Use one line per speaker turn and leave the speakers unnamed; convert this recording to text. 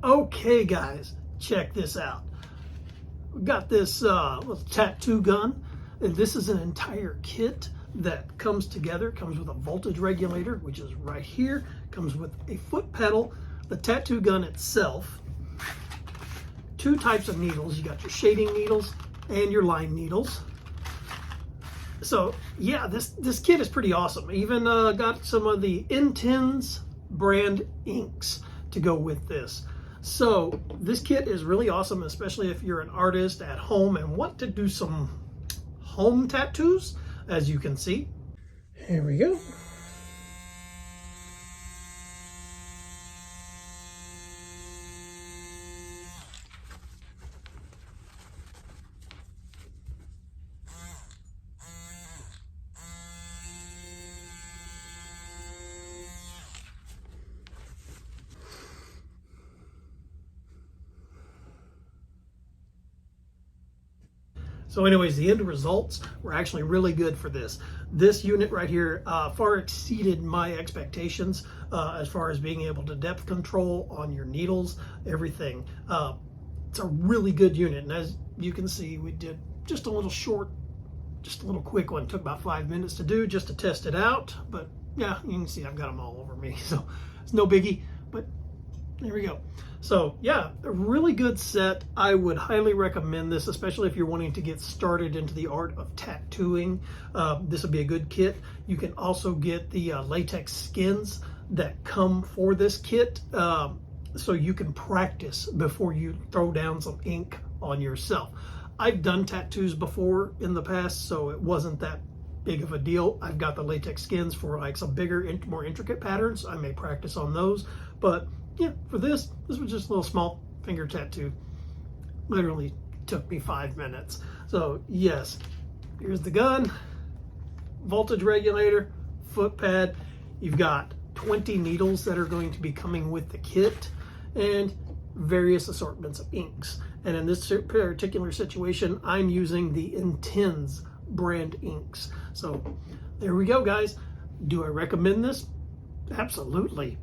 Okay guys, check this out. We've got this little tattoo gun, and this is an entire kit that comes together. Comes with a voltage regulator, which is right here. Comes with a foot pedal, the tattoo gun itself, two types of needles. You got your shading needles and your line needles. So yeah, this kit is pretty awesome. Even got some of the Intense brand inks to go with this. So this kit is really awesome, especially if you're an artist at home and want to do some home tattoos, as you can see. Here we go. So anyways, the end results were actually really good for this. This unit right here far exceeded my expectations as far as being able to depth control on your needles, everything. It's a really good unit. And as you can see, we did just a little quick one. It took about 5 minutes to do just to test it out. But yeah, you can see I've got them all over me. So it's no biggie, but there we go. So yeah, a really good set. I would highly recommend this, especially if you're wanting to get started into the art of tattooing. This would be a good kit. You can also get the latex skins that come for this kit, so you can practice before you throw down some ink on yourself. I've done tattoos before in the past, so it wasn't that big of a deal. I've got the latex skins for like some bigger, more intricate patterns. I may practice on those, but yeah, for this was just a little small finger tattoo. Literally took me 5 minutes. So yes, here's the gun, voltage regulator, foot pad. You've got 20 needles that are going to be coming with the kit, and various assortments of inks. And in this particular situation, I'm using the Intense brand inks. So there we go, guys. Do I recommend this? Absolutely.